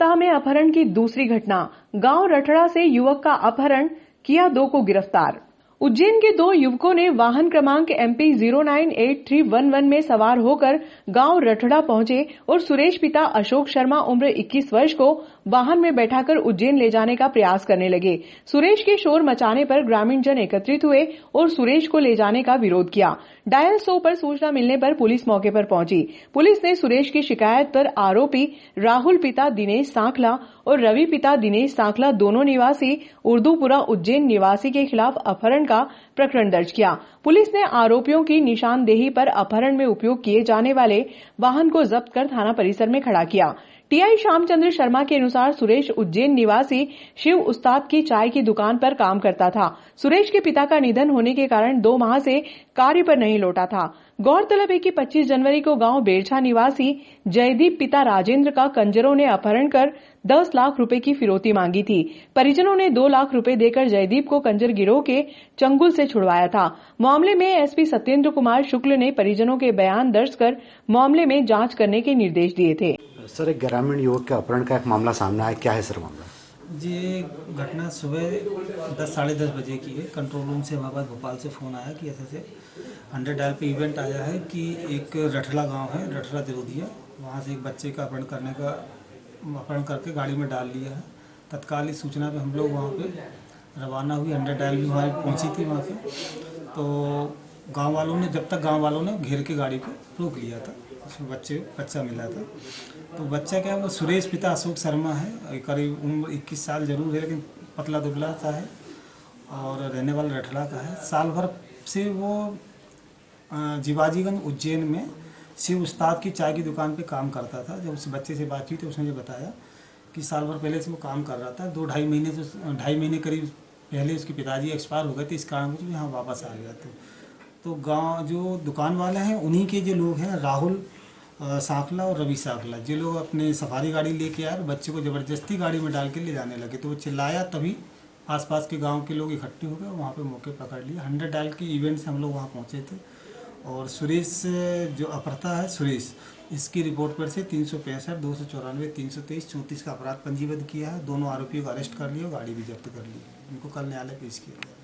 सप्ताह में अपहरण की दूसरी घटना। गांव रठड़ा से युवक का अपहरण, किया 2 को गिरफ्तार। उज्जैन के 2 युवकों ने वाहन क्रमांक MP 098311 में सवार होकर गांव रठड़ा पहुंचे और सुरेश पिता अशोक शर्मा उम्र 21 वर्ष को वाहन में बैठाकर उज्जैन ले जाने का प्रयास करने लगे। सुरेश के शोर मचाने पर ग्रामीण जन एकत्रित हुए और सुरेश को ले जाने का विरोध किया। डायल 100 पर सूचना मिलने पर पुलिस मौके पर पहुंची। पुलिस ने सुरेश की शिकायत पर आरोपी राहुल पिता दिनेश सांखला और रवि पिता दिनेश सांखला दोनों निवासी उर्दूपुरा उज्जैन निवासी के खिलाफ अपहरण का प्रकरण दर्ज किया। पुलिस ने आरोपियों की निशानदेही पर अपहरण में उपयोग किए जाने वाले वाहन को जब्त कर थाना परिसर में खड़ा किया। टीआई श्यामचंद्र शर्मा के अनुसार सुरेश उज्जैन निवासी शिव उस्ताद की चाय की दुकान पर काम करता था। सुरेश के पिता का निधन होने के कारण 2 माह से कार्य पर नहीं लौटा था। गौरतलब है कि 25 जनवरी को गांव बेरछा निवासी जयदीप पिता राजेंद्र का कंजरों ने अपहरण कर 10 लाख रुपए की फिरौती मांगी थी। परिजनों ने 2 लाख रुपए देकर जयदीप को कंजर गिरोह के चंगुल से छुड़वाया था। मामले में एसपी सत्येंद्र कुमार शुक्ल ने परिजनों के बयान दर्ज कर मामले में जांच करने के निर्देश दिए थे। सर, एक ग्रामीण युवक के अपहरण का एक मामला सामने आया, क्या है सर मामला? जी, ये घटना सुबह 10 साढ़े 10 बजे की है। कंट्रोल रूम से हमारे पास भोपाल से फ़ोन आया कि ऐसे 100 डायल पे इवेंट आया है कि एक रठड़ा गांव है, रठड़ा दिरोदिया, वहां से एक बच्चे का अपहरण करके गाड़ी में डाल लिया है। तत्काल इस सूचना पे हम लोग वहां पे रवाना हुई। 100 डायल भी वहाँ पहुंची थी वहाँ पे। तो गाँव वालों ने घेर के गाड़ी को रोक लिया था। उसमें बच्चा मिला था। तो बच्चा क्या है, वो सुरेश पिता अशोक शर्मा है। करीब उम्र 21 साल जरूर है, लेकिन पतला दुबला सा है और रहने वाला रठड़ा का है। साल भर से वो जीवाजीगंज उज्जैन में शिव उस्ताद की चाय की दुकान पे काम करता था। जब उस बच्चे से बात हुई तो उसने ये बताया कि साल भर पहले से वो काम कर रहा था। 2-2.5 महीने करीब पहले उसके पिताजी एक्सपायर हो गए थे। इस कारण वो यहाँ वापस आ गया। तो गाँव जो दुकान वाले हैं, उन्हीं के जो लोग हैं, राहुल सांखला और रवि सांखला, जो लोग अपने सफारी गाड़ी लेके आए और बच्चे को ज़बरदस्ती गाड़ी में डाल के ले जाने लगे। तो वो चिल्लाया, तभी आसपास के गांव के लोग इकट्ठे हो गए, वहाँ पे मौके पकड़ लिया। 100 डायल की इवेंट से हम लोग वहाँ पहुँचे थे और सुरेश जो अपहर्ता है सुरेश, इसकी रिपोर्ट पर से 365, 294, 323, 34 का अपराध पंजीबद्ध किया है। दोनों आरोपियों को अरेस्ट कर लिया और गाड़ी भी जब्त कर ली। इनको कल न्यायालय पेश किया गया।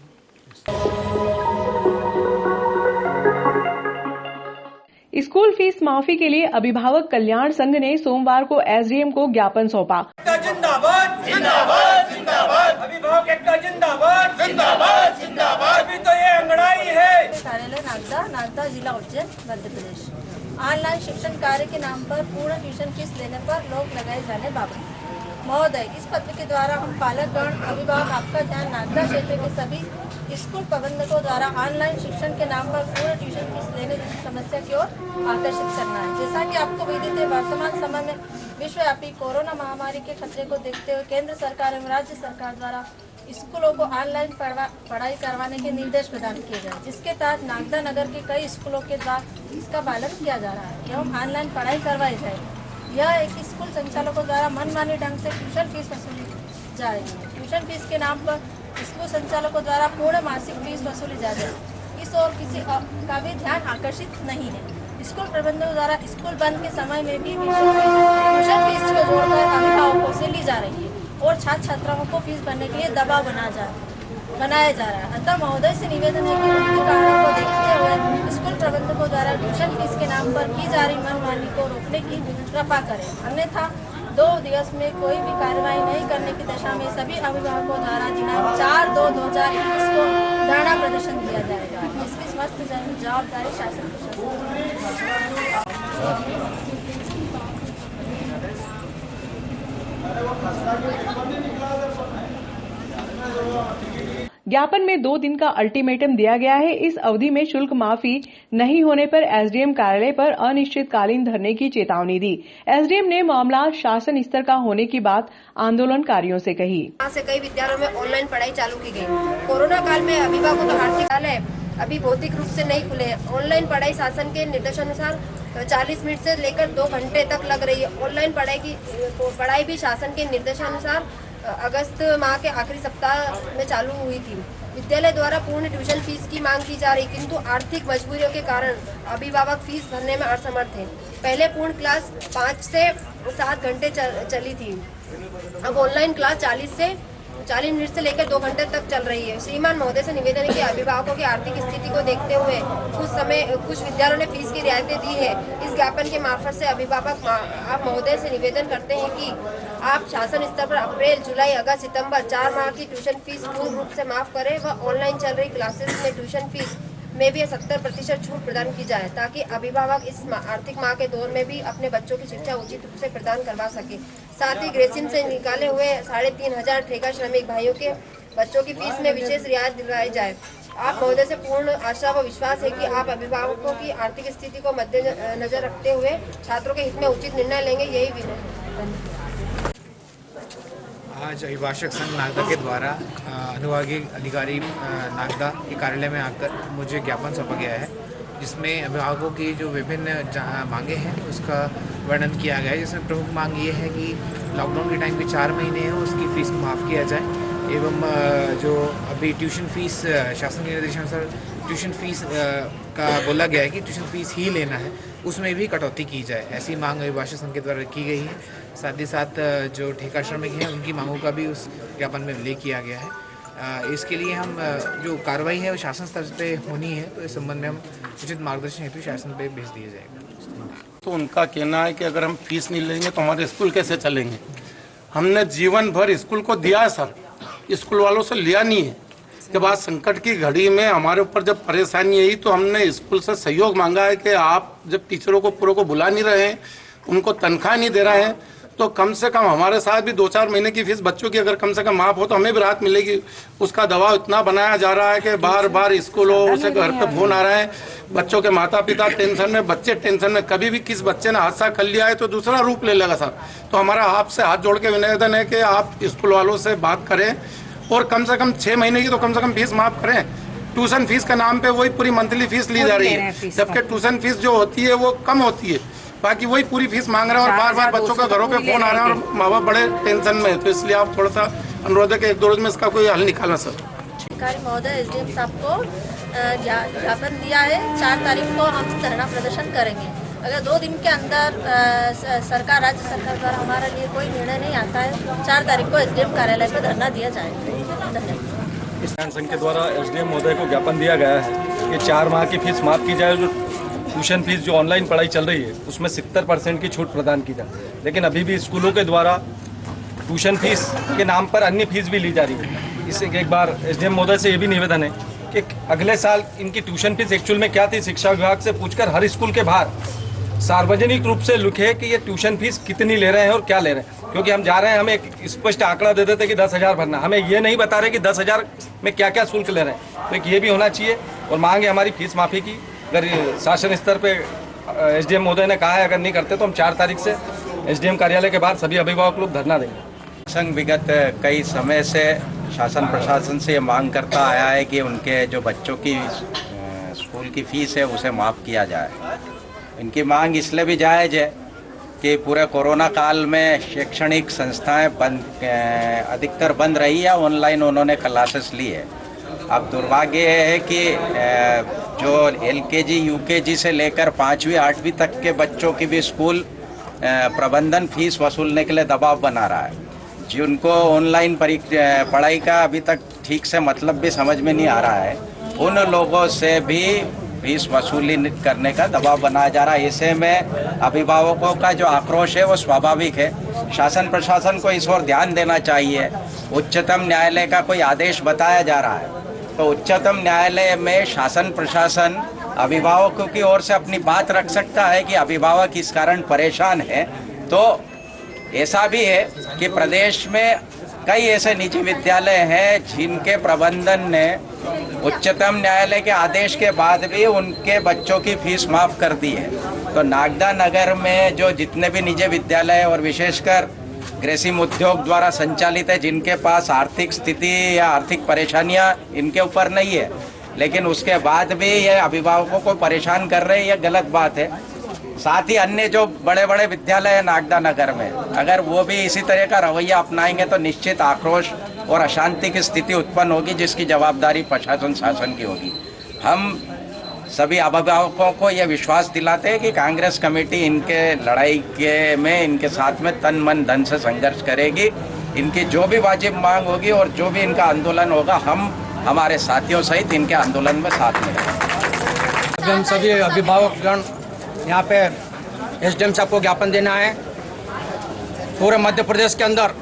स्कूल फीस माफी के लिए अभिभावक कल्याण संघ ने सोमवार को एसडीएम को ज्ञापन सौंपा। जिंदाबाद जिंदाबाद जिंदाबाद, अभिभावक एकता जिंदाबाद जिंदाबाद जिंदाबाद। अभी तो ये अंगड़ाई है। कार्यालय नागदा जिला उज्जैन मध्य प्रदेश। ऑनलाइन शिक्षण कार्य के नाम पर पूर्ण ट्यूशन फीस लेने पर रोक लगाए जाने बाबत महोदय, इस पत्र के द्वारा हम पालकगण अभिभावक आपका ध्यान नागदा क्षेत्र के सभी स्कूल प्रबंधकों द्वारा ऑनलाइन शिक्षण के नाम पर पूर्ण ट्यूशन फीस लेने जैसी समस्या की ओर आकर्षित करना है। जैसा कि आपको विदित है, वर्तमान समय में विश्वव्यापी कोरोना महामारी के खतरे को देखते हुए केंद्र सरकार एवं राज्य सरकार द्वारा स्कूलों को ऑनलाइन पढ़ाई करवाने के निर्देश प्रदान किए गए, जिसके तहत नागदा नगर के कई स्कूलों के द्वारा इसका पालन किया जा रहा है एवं ऑनलाइन पढ़ाई करवाई जाएगी। यह एक स्कूल संचालकों द्वारा मनमानी ढंग से ट्यूशन फीस वसूली जा रही है। ट्यूशन फीस के नाम पर स्कूल संचालकों द्वारा पूर्ण मासिक फीस वसूली जा रही है। इस ओर किसी का भी ध्यान आकर्षित नहीं है। स्कूल प्रबंधकों द्वारा स्कूल बंद के समय में भी ट्यूशन फीस को जोड़कर अभिभावकों से ली जा रही है और छात्र छात्राओं को फीस भरने के लिए दबाव बनाया जा रहा है। अतः महोदय से निवेदन है कि उक्त कारणों को देखते हुए स्कूल प्रबंधकों द्वारा ट्यूशन फीस के नाम पर की जा रही मनमानी को रोकने की कृपा करें, अन्यथा 2 दिवस में कोई भी कार्रवाई नहीं करने की दशा में सभी अभिभावकों द्वारा दिनांक 4/2/2021 को धरना प्रदर्शन किया जाएगा। इसकी समस्त जवाबदारी शासन प्रशासन। ज्ञापन में 2 दिन का अल्टीमेटम दिया गया है। इस अवधि में शुल्क माफी नहीं होने पर एसडीएम कार्यालय पर अनिश्चितकालीन धरने की चेतावनी दी। एसडीएम ने मामला शासन स्तर का होने की बात आंदोलनकारियों से कही। यहाँ से कई विद्यालयों में ऑनलाइन पढ़ाई चालू की गई। कोरोना काल में अभिभावकों का आर्थिक कार्यालय अभी भौतिक रूप से नहीं खुले। ऑनलाइन पढ़ाई शासन के निर्देशानुसार 40 मिनट से लेकर 2 घंटे तक लग रही है। ऑनलाइन पढ़ाई भी शासन के निर्देशानुसार अगस्त माह के आखिरी सप्ताह में चालू हुई थी। विद्यालय द्वारा पूर्ण ट्यूशन फीस की मांग की जा रही, किंतु आर्थिक मजबूरियों के कारण अभिभावक फीस भरने में असमर्थ थे। पहले पूर्ण क्लास 5 से 7 घंटे चली थी। अब ऑनलाइन क्लास 40 मिनट से लेकर 2 घंटे तक चल रही है। श्रीमान महोदय से निवेदन है कि अभिभावकों की आर्थिक स्थिति को देखते हुए कुछ विद्यालयों ने फीस की रियायतें दी है। इस ज्ञापन के मार्फत से अभिभावक आप महोदय से निवेदन करते हैं कि आप शासन स्तर पर अप्रैल, जुलाई, अगस्त, सितंबर 4 माह की ट्यूशन फीस पूर्ण रूप से माफ करें व ऑनलाइन चल रही क्लासेस में ट्यूशन फीस में भी 70% छूट प्रदान की जाए, ताकि अभिभावक इस आर्थिक माह के दौर में भी अपने बच्चों की शिक्षा उचित रूप से प्रदान करवा सके। साथ ही ग्रेसिम से निकाले हुए 3500 ठेका श्रमिक भाइयों के बच्चों की फीस में विशेष रियायत दिलाई जाए। आप महोदय से पूर्ण आशा व विश्वास है कि आप अभिभावकों की आर्थिक स्थिति को मद्देनजर रखते हुए छात्रों के हित में उचित निर्णय लेंगे, यही विनम्र। आज अभिभाषक संघ नागदा के द्वारा अनुभागीय अधिकारी नागदा के कार्यालय में आकर मुझे ज्ञापन सौंपा गया है, जिसमें अभिभावकों की जो विभिन्न मांगे हैं उसका वर्णन किया गया है। जिसमें प्रमुख मांग ये है कि लॉकडाउन के टाइम के 4 महीने हैं उसकी फ़ीस को माफ़ किया जाए, एवं जो अभी ट्यूशन फीस शासन के निर्देशानुसार ट्यूशन फीस का बोला गया है कि ट्यूशन फीस ही लेना है, उसमें भी कटौती की जाए। ऐसी मांग अभिभाषक संघ के द्वारा रखी गई है। साथ ही साथ जो ठेका श्रमिक हैं उनकी मांगों का भी उस ज्ञापन में उल्लेख किया गया है। इसके लिए हम जो कार्रवाई है वो शासन स्तर पे होनी है, तो इस संबंध में हम उचित मार्गदर्शन हेतु शासन पे भेज दिया जाएगा। तो उनका कहना है कि अगर हम फीस नहीं लेंगे तो हमारे स्कूल कैसे चलेंगे। हमने जीवन भर स्कूल को दिया है सर, स्कूल वालों से लिया नहीं है। जब आज संकट की घड़ी में हमारे ऊपर जब परेशानी आई तो हमने स्कूल से सहयोग मांगा है कि आप जब टीचरों को पूरों को बुला नहीं रहे हैं, उनको तनख्वाह नहीं दे रहे हैं, तो कम से कम हमारे साथ भी 2-4 महीने की फीस बच्चों की अगर कम से कम माफ हो तो हमें भी राहत मिलेगी। उसका दबाव इतना बनाया जा रहा है कि बार बार स्कूलों से घर पे फोन आ रहे हैं, बच्चों के माता पिता टेंशन में, बच्चे टेंशन में। कभी भी किस बच्चे ने हादसा कर लिया है तो दूसरा रूप ले लेगा सर। तो हमारा आपसे हाथ जोड़ के निवेदन है कि आप स्कूल वालों से बात करें और कम से कम 6 महीने की तो कम से कम फीस माफ करें। ट्यूशन फीस के नाम पे वही पूरी मंथली फीस ली जा रही है, जबकि ट्यूशन फीस जो होती है वो कम होती है, बाकी वही पूरी फीस मांग रहे हैं और बार बार बच्चों का घरों पे फोन आ रहा है और माँ बाप बड़े टेंशन में है। तो इसलिए आप थोड़ा सा अनुरोध है कि 1-2 रोज में इसका कोई हल निकालना सर। अधिकारी महोदय एसडीएम साहब को ज्ञापन दिया है, 4 तारीख को हम धरना प्रदर्शन करेंगे। अगर 2 दिन के अंदर सरकार, राज्य सरकार द्वारा हमारे लिए कोई निर्णय नहीं आता है, 4 तारीख को एसडीएम कार्यालय पर धरना दिया जाएगा। धन्यवाद। किसान संघ के द्वारा एसडीएम महोदय को ज्ञापन दिया गया है कि 4 माह की फीस माफ़ की जाए। जो ट्यूशन फीस जो ऑनलाइन पढ़ाई चल रही है उसमें 70% की छूट प्रदान की जाए, लेकिन अभी भी स्कूलों के द्वारा ट्यूशन फीस के नाम पर अन्य फीस भी ली जा रही है। इससे एक बार एसडीएम महोदय से ये भी निवेदन है कि अगले साल इनकी ट्यूशन फीस एक्चुअल में क्या थी, शिक्षा विभाग से पूछकर हर स्कूल के बाहर सार्वजनिक रूप से लिखे कि ये ट्यूशन फीस कितनी ले रहे हैं और क्या ले रहे हैं। क्योंकि हम जा रहे हैं, हमें एक स्पष्ट आंकड़ा दे देते कि 10,000 भरना, हमें ये नहीं बता रहे कि 10,000 में क्या क्या शुल्क ले रहे हैं। तो एक ये भी होना चाहिए और मांग है हमारी फीस माफ़ी की। अगर शासन स्तर पे एसडीएम महोदय ने कहा है अगर नहीं करते तो हम 4 तारीख से एसडीएम कार्यालय के बाद सभी अभिभावक लोग धरना देंगे। संघ विगत कई समय से शासन प्रशासन से मांग करता आया है कि उनके जो बच्चों की स्कूल की फीस है उसे माफ़ किया जाए। इनकी मांग इसलिए भी जायज़ है कि पूरे कोरोना काल में शैक्षणिक संस्थाएं अधिकतर बंद रही है, ऑनलाइन उन्होंने क्लासेस ली है। अब दुर्भाग्य है कि जो एलकेजी यूकेजी से लेकर 5वीं 8वीं तक के बच्चों की भी स्कूल प्रबंधन फीस वसूलने के लिए दबाव बना रहा है, जिनको ऑनलाइन पढ़ाई का अभी तक ठीक से मतलब भी समझ में नहीं आ रहा है, उन लोगों से भी फीस वसूली करने का दबाव बनाया जा रहा है। ऐसे में अभिभावकों का जो आक्रोश है वो स्वाभाविक है। शासन प्रशासन को इस ओर ध्यान देना चाहिए। उच्चतम न्यायालय का कोई आदेश बताया जा रहा है तो उच्चतम न्यायालय में शासन प्रशासन अभिभावकों की ओर से अपनी बात रख सकता है कि अभिभावक इस कारण परेशान है। तो ऐसा भी है कि प्रदेश में कई ऐसे निजी विद्यालय हैं जिनके प्रबंधन ने उच्चतम न्यायालय के आदेश के बाद भी उनके बच्चों की फीस माफ़ कर दी है। तो नागदा नगर में जो जितने भी निजी विद्यालय और विशेषकर ग्रेसिम उद्योग द्वारा संचालित है, जिनके पास आर्थिक स्थिति या आर्थिक परेशानियां इनके ऊपर नहीं है, लेकिन उसके बाद भी ये अभिभावकों को परेशान कर रहे हैं, ये गलत बात है। साथ ही अन्य जो बड़े बड़े विद्यालय हैं नागदा नगर में, अगर वो भी इसी तरह का रवैया अपनाएंगे तो निश्चित आक्रोश और अशांति की स्थिति उत्पन्न होगी, जिसकी जवाबदारी प्रशासन शासन की होगी। हम सभी अभिभावकों को यह विश्वास दिलाते हैं कि कांग्रेस कमेटी इनके लड़ाई में इनके साथ में तन मन धन से संघर्ष करेगी इनकी जो भी वाजिब मांग होगी और जो भी इनका आंदोलन होगा, हम हमारे साथियों सहित इनके आंदोलन में साथ में हैं। हम सभी अभिभावकगण यहाँ पे एसडीएम साहब को ज्ञापन देना है। पूरे मध्य प्रदेश के अंदर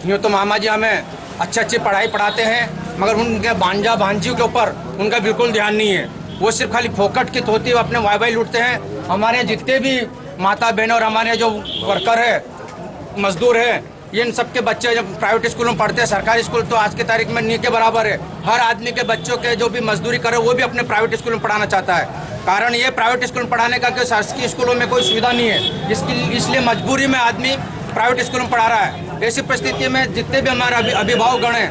यूँ तो मामा जी हमें अच्छी पढ़ाई पढ़ाते हैं, मगर उनके भांजा भांजियों के ऊपर उनका बिल्कुल ध्यान नहीं है। वो सिर्फ खाली फोकट की तोती अपने वाई लूटते हैं। हमारे जितने भी माता बहन और हमारे जो वर्कर है, मजदूर हैं, इन सब के बच्चे जब प्राइवेट स्कूल में पढ़ते हैं, सरकारी स्कूल तो आज की तारीख में नी के बराबर है। हर आदमी के बच्चों के जो भी मजदूरी करे वो भी अपने प्राइवेट स्कूल में पढ़ाना चाहता है। कारण ये प्राइवेट स्कूल में पढ़ाने का कि शासकीय स्कूलों में कोई सुविधा नहीं है, इसलिए मजबूरी में आदमी प्राइवेट स्कूल में पढ़ा रहा है। ऐसी परिस्थिति में जितने भी हमारे अभिभावकगण हैं,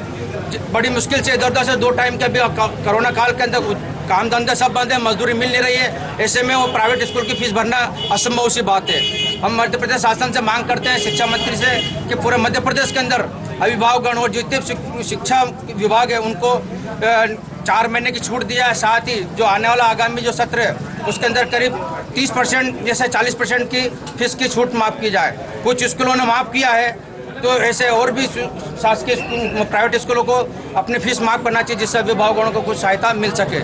बड़ी मुश्किल से इधर से 2 टाइम के अभी कोरोना काल के अंदर काम धंधे सब बंद है, मजदूरी मिल नहीं रही है। ऐसे में वो प्राइवेट स्कूल की फीस भरना असंभव सी बात है। हम मध्य प्रदेश शासन से मांग करते हैं, शिक्षा मंत्री से, कि पूरे मध्य प्रदेश के अंदर अभिभावकगण और जितने शिक्षा विभाग है उनको 4 महीने की छूट दिया है। साथ ही जो आने वाला आगामी जो सत्र है उसके अंदर करीब 30% जैसे 40% की फीस की छूट माफ़ की जाए। कुछ स्कूलों ने माफ़ किया है, तो ऐसे और भी शासकीय प्राइवेट स्कूलों को अपनी फीस माफ़ करना चाहिए, जिससे अभिभावकों को कुछ सहायता मिल सके।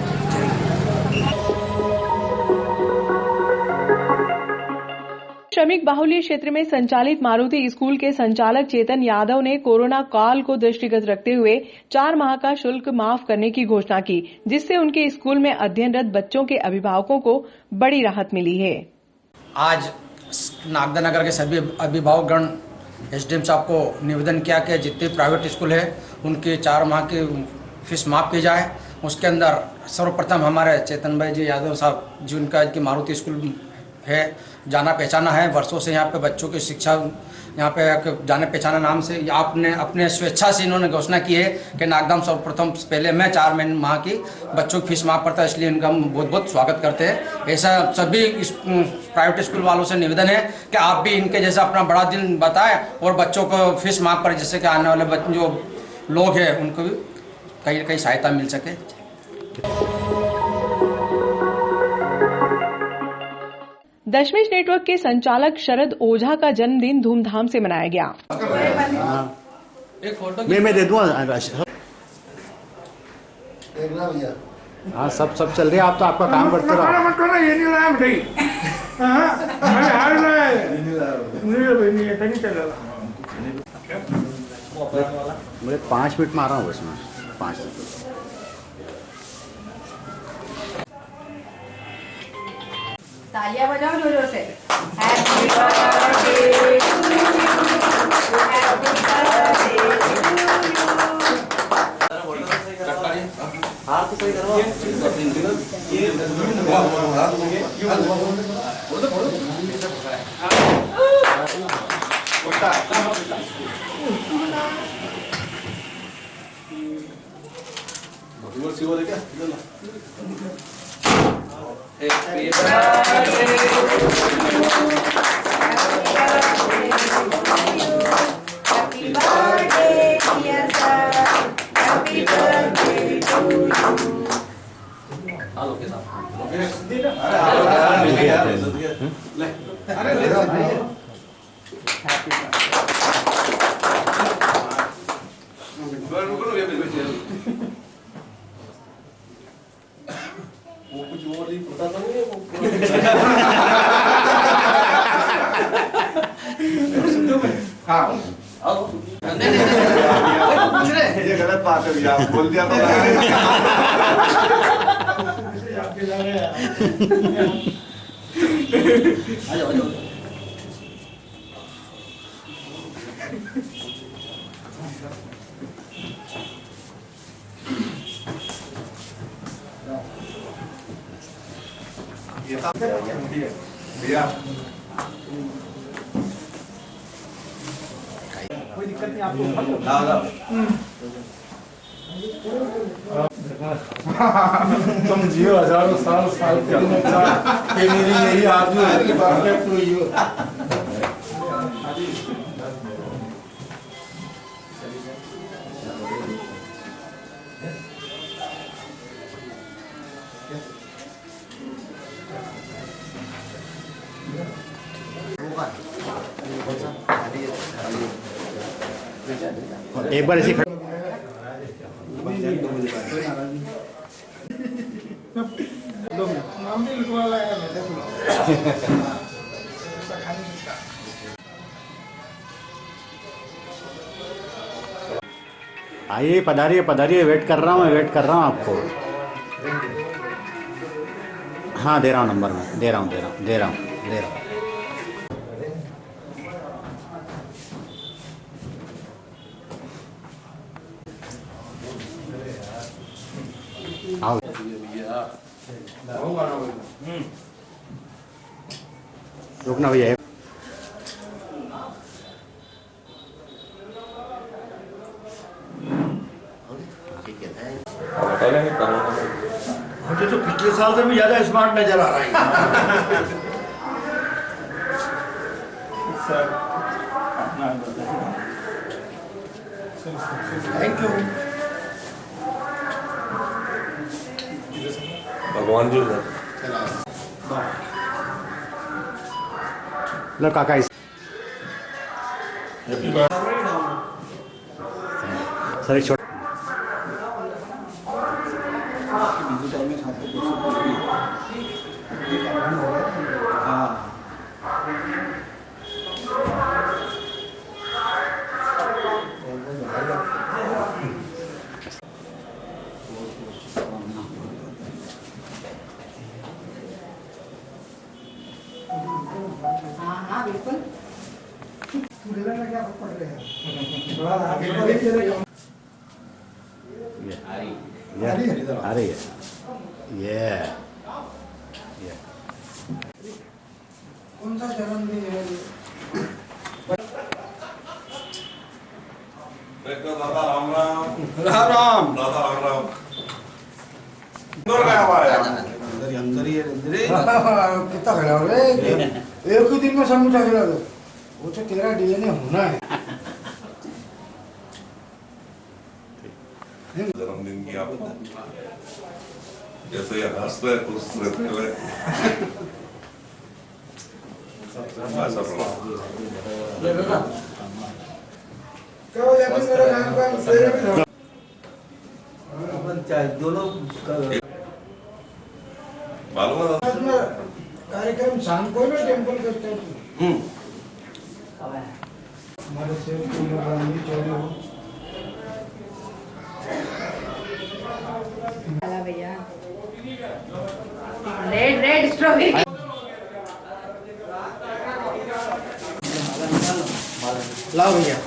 श्रमिक बाहुल्य क्षेत्र में संचालित मारुति स्कूल के संचालक चेतन यादव ने कोरोना काल को दृष्टिगत रखते हुए 4 माह का शुल्क माफ करने की घोषणा की, जिससे उनके स्कूल में अध्ययनरत बच्चों के अभिभावकों को बड़ी राहत मिली है। आज नागदा नगर के सभी अभिभावकगण एसडीएम साहब को निवेदन किया कि जितने प्राइवेट स्कूल है उनके 4 माह की फीस माफ़ की जाए। उसके अंदर सर्वप्रथम हमारे चेतन भाई जी यादव साहब जी, उनका कि मारुति स्कूल है, जाना पहचाना है, वर्षों से यहाँ पे बच्चों की शिक्षा यहाँ पे जाने पहचाना नाम से आपने अपने स्वेच्छा से इन्होंने घोषणा की है कि नागदाम सर्वप्रथम पहले मैं 4 माह की बच्चों की फीस माफ करता है, इसलिए इनका हम बहुत बहुत स्वागत करते हैं। ऐसा सभी प्राइवेट स्कूल वालों से निवेदन है कि आप भी इनके जैसा अपना बड़ा दिन बताएं और बच्चों को फीस माफ करें, जिससे कि आने वाले जो लोग हैं उनको भी कहीं कहीं सहायता मिल सके। दशमेश नेटवर्क के संचालक शरद ओझा का जन्मदिन धूमधाम से मनाया गया। एक फोटो मैं दे दूंगा। हाँ, सब चल रही है, आप तो आपका काम करते रहो। मुझे 5 मिनट में आ रहा हूँ इसमें, 5 मिनट। तालियां बजाओ जोर जोर से। Happy birthday to you, happy birthday to you. हां तो सही करो। Happy birthday to you. Happy birthday, dear sir. Happy birthday to you. वो कुछ और ही पता तो नहीं है ये गलत बात है भैया, बोल दिया भैया कोई दिक्कत नहीं आपको। तुम जियो हजारों साल के मेरी यही आरज़ू है। भैया एक बार ऐसे खड़े आइए, पधारिए पधारिए, वेट कर रहा हूँ आपको। हाँ दे रहा हूँ नंबर में, दे रहा हूँ। आओ रुकना भैया। मुझे तो पिछले साल से भी ज्यादा स्मार्ट नजर आ रहा है। Thank you. भगवान जी लो काका इस सर एक छोटा आ रही है ये कौन सा जन्मदिन है? दादा राम राम। राम दादा राम राम। गया हुआ है अंदर ही कितना खड़ा हो रे? एक ही दिन में सब मिटा खिला दो। वो तो तेरा डीएनए होना है। जन्मदिन की आपको जैसे हंसते हैं खुश रहते हुए दोनों मालूम है कार्यक्रम शाम को ना टेम्पल करते हैं। हमारे से चोरी हो भैया रेड स्ट्रॉबेरी लाओ भैया।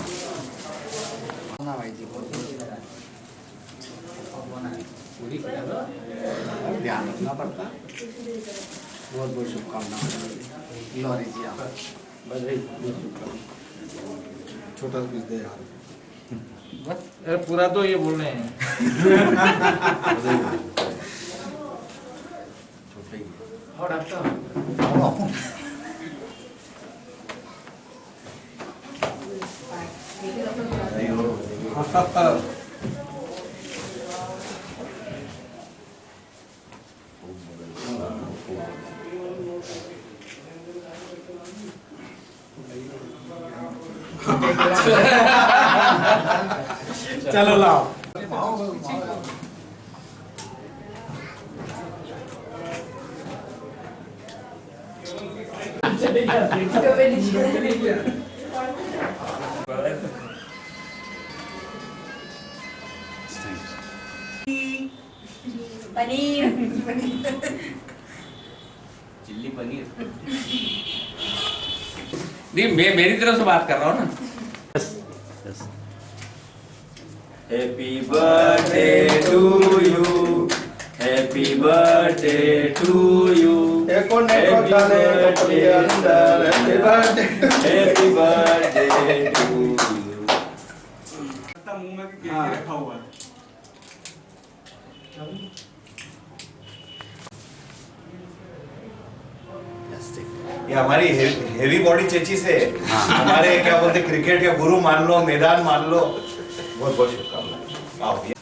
ध्यान रखना पड़ता। बहुत बहुत शुभकामनाएं। लॉरी जी आप छोटा पीस दे यार। अरे पूरा तो ये बोल रहे हैं। और डॉक्टर चलो लाओ। पनीर चिल्ली पनीर नहीं, मैं मेरी तरफ से बात कर रहा हूँ ना। Happy birthday to you, happy birthday to you, happy birthday to you. मुंह में केक रखा हुआ है। ये हमारी हेवी बॉडी चेची से हमारे क्या बोलते क्रिकेट के गुरु मान लो, मैदान मान लो। बहुत बहुत शुभकामनाएं। आओ क्या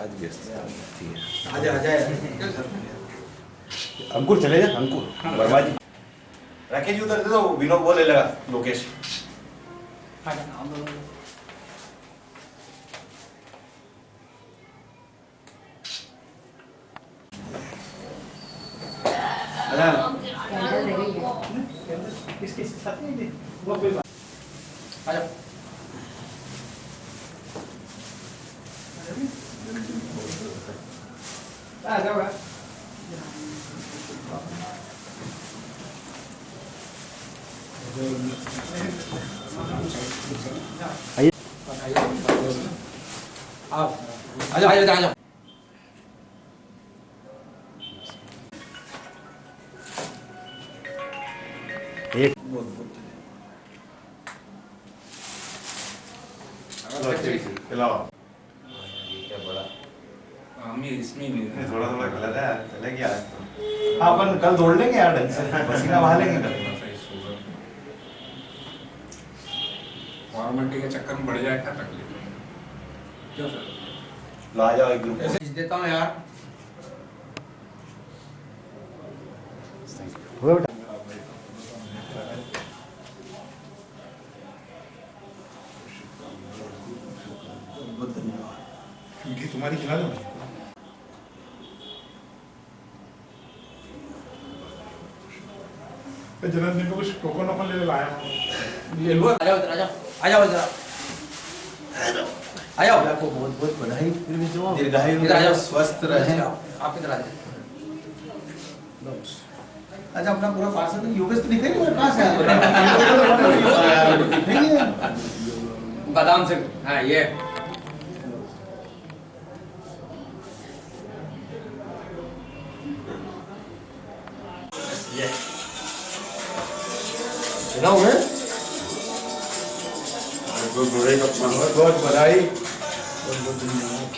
आज व्यस्त आजा आजा अंकुर चले जा। अंकुर वर्मा जी राकेश जी उधर दे दो। विनोद बोले लगा लोकेश इसके साथ नहीं वो कोई बात। आ जाओ। आ जाओ। आइए। आप आ जाओ, आ जाओ, आ जाओ। एक क्या बड़ा इसमें नहीं थोड़ा थोड़ा गलत है, चलेगी आज तो। हाँ, अपन कल दौड़ लेंगे यार, ढंग से पसीना बहा लेंगे कल। फॉर्मेलिटी के चक्कर में बढ़ जाए क्या तकलीफ है? क्यों सर? ला जाओ एक ग्रुप भेज देता हूँ यार। बहुत धन्यवाद। मीठी तुम्हारी खिला दो। जन्मदिन को कुछ टोकन वोकन ले लाया हूँ। ले लो। आ जाओ इधर, आ जाओ, आ जाओ इधर, आ जाओ। आपको बहुत बहुत बधाई, दीर्घायु इधर आ जाओ, स्वस्थ रहे। आप इधर आ जाओ। अच्छा, अपना पूरा पार्सल योगेश तो दिखेगा मेरे पास है। बादाम से, हाँ ये बहुत बहुत बधाई, बहुत बहुत धन्यवाद।